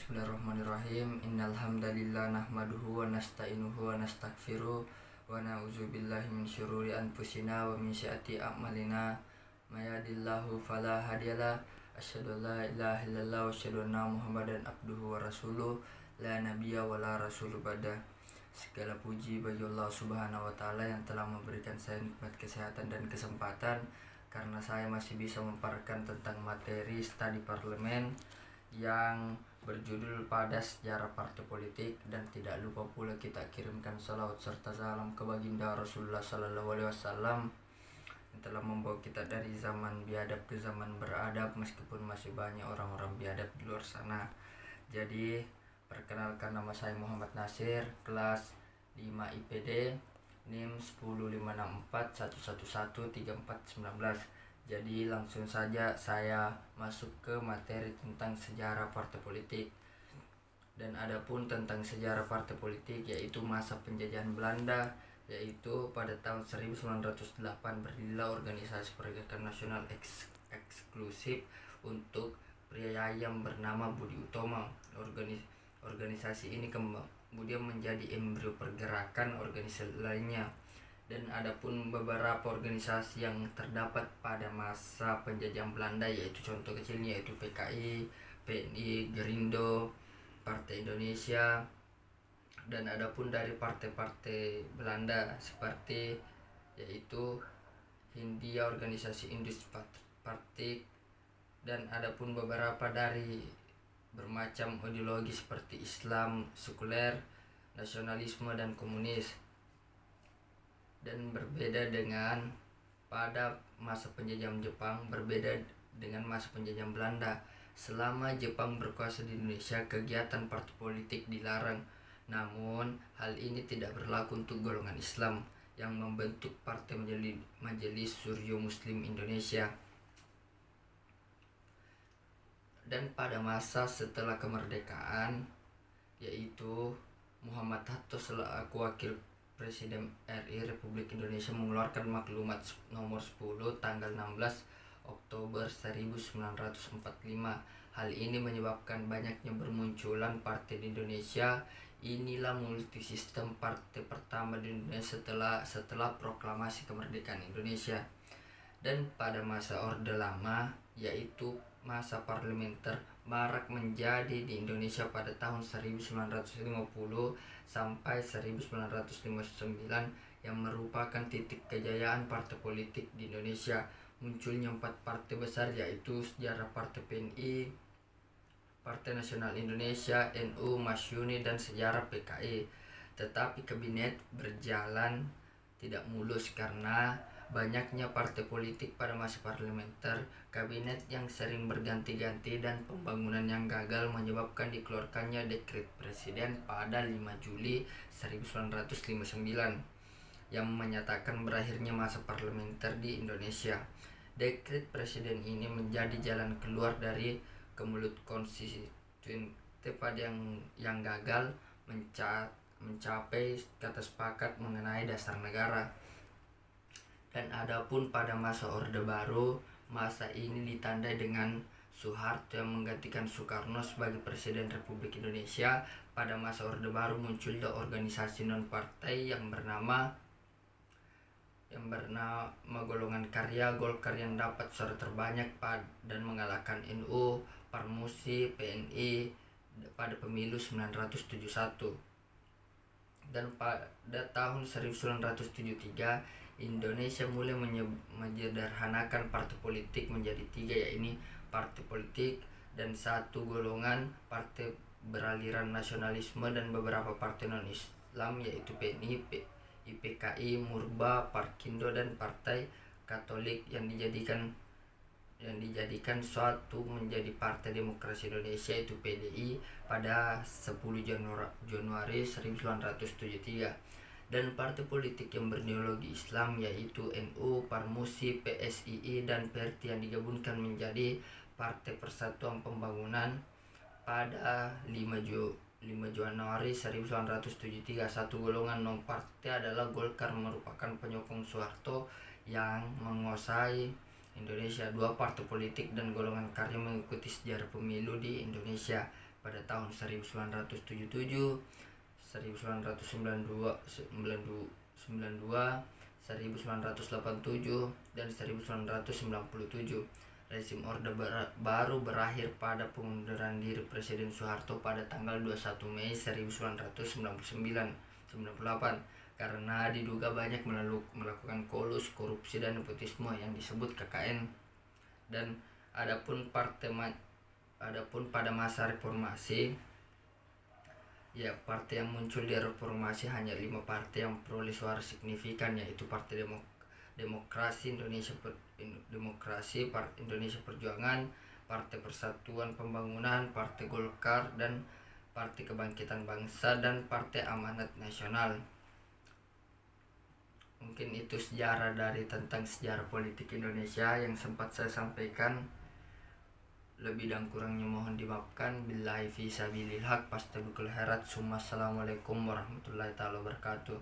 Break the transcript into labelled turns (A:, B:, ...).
A: Bismillahirrahmanirrahim. Innal hamdalillah nahmaduhu wa nasta'inuhu wa nastaghfiruh wa na'udzubillahi min syururi anfusina wa min sayyiati a'malina. May yahdihillahu fala hadiyalah. Asyhadu an la ilaha illallah wa asyhadu anna Muhammadan abduhu wa rasuluh. La nabiyya wa la rasul ba'da. Segala puji bagi Allah Subhanahu wa taala yang telah memberikan saya nikmat kesehatan dan kesempatan karena saya masih bisa memparkan tentang materi studi parlemen yang berjudul pada sejarah partai politik, dan tidak lupa pula kita kirimkan salawat serta salam ke baginda Rasulullah Sallallahu Alaihi Wasallam yang telah membawa kita dari zaman biadab ke zaman beradab, meskipun masih banyak orang-orang biadab di luar sana. Jadi perkenalkan, nama saya Muhammad Nasir, kelas 5 IPD, NIM 10564111349. Jadi langsung saja saya masuk ke materi tentang sejarah partai politik. Dan adapun tentang sejarah partai politik, yaitu masa penjajahan Belanda, yaitu pada tahun 1908 berdirilah organisasi Pergerakan Nasional Eksklusif untuk pria yang bernama Budi Utomo. Organisasi ini kemudian menjadi embrio pergerakan organisasi lainnya. Dan adapun beberapa organisasi yang terdapat pada masa penjajahan Belanda, yaitu contoh kecilnya yaitu PKI, PNI, Gerindo, Partai Indonesia. Dan adapun dari partai-partai Belanda seperti yaitu Hindia, organisasi Industri Partai, dan adapun beberapa dari bermacam ideologi seperti Islam, sekuler, nasionalisme, dan komunis. Dan berbeda dengan pada masa penjajahan Jepang, berbeda dengan masa penjajahan Belanda. Selama Jepang berkuasa di Indonesia, kegiatan partai politik dilarang. Namun hal ini tidak berlaku untuk golongan Islam yang membentuk partai Majelis Suryo Muslim Indonesia. Dan pada masa setelah kemerdekaan, yaitu Muhammad Hatta selaku wakil Presiden RI Republik Indonesia mengeluarkan maklumat nomor 10 tanggal 16 Oktober 1945. Hal ini menyebabkan banyaknya bermunculan partai di Indonesia. Inilah multisistem partai pertama di Indonesia setelah proklamasi kemerdekaan Indonesia. Dan pada masa Orde Lama, yaitu masa parlementer, marak menjadi di Indonesia pada tahun 1950 sampai 1959, yang merupakan titik kejayaan partai politik di Indonesia. Munculnya 4 partai besar, yaitu sejarah partai PNI, Partai Nasional Indonesia, NU, Masyuni, dan sejarah PKI. Tetapi kabinet berjalan tidak mulus karena banyaknya partai politik pada masa parlementer, kabinet yang sering berganti-ganti, dan pembangunan yang gagal menyebabkan dikeluarkannya dekret presiden pada 5 Juli 1959 yang menyatakan berakhirnya masa parlementer di Indonesia. Dekret presiden ini menjadi jalan keluar dari kemelut konstituen pada yang gagal mencapai kata sepakat mengenai dasar negara. Dan adapun pada masa Orde Baru, masa ini ditandai dengan Soeharto yang menggantikan Soekarno sebagai Presiden Republik Indonesia. Pada masa Orde Baru munculnya organisasi non-partai yang bernama Golongan Karya Golkar yang dapat suara terbanyak dan mengalahkan NU, Parmusi, PNI pada pemilu 1971. Dan pada tahun 1973 Indonesia mulai menyederhanakan partai politik menjadi 3, yaitu partai politik dan 1 golongan partai beraliran nasionalisme dan beberapa partai non-Islam, yaitu PNI, IPKI, Murba, Parkindo, dan Partai Katolik yang dijadikan suatu menjadi Partai Demokrasi Indonesia, yaitu PDI, pada 10 Januari 1973. Dan partai politik yang berideologi Islam, yaitu NU, Parmusi, PSII, dan PRT yang digabungkan menjadi Partai Persatuan Pembangunan pada 5 Januari 1973. 1 golongan non-partai adalah Golkar, merupakan penyokong Soeharto yang menguasai Indonesia. 2 partai politik dan golongan karya mengikuti sejarah pemilu di Indonesia. pada tahun 1977, 1992, 1987, dan 1997. Rezim Orde Baru berakhir pada pengunduran diri Presiden Soeharto pada tanggal 21 Mei 1998 karena diduga banyak melakukan kolus, korupsi, dan nepotisme yang disebut KKN. Dan adapun pada masa reformasi, ya partai yang muncul di reformasi hanya 5 partai yang peroleh suara signifikan, yaitu Partai Demokrasi Indonesia Perjuangan, Partai Persatuan Pembangunan, Partai Golkar, dan Partai Kebangkitan Bangsa, dan Partai Amanat Nasional. Mungkin itu tentang sejarah politik Indonesia yang sempat saya sampaikan. Lebih dan kurangnya mohon dimaafkan. Billahi fi sabilil haq, fastabikul khairat. Assalamualaikum warahmatullahi wabarakatuh.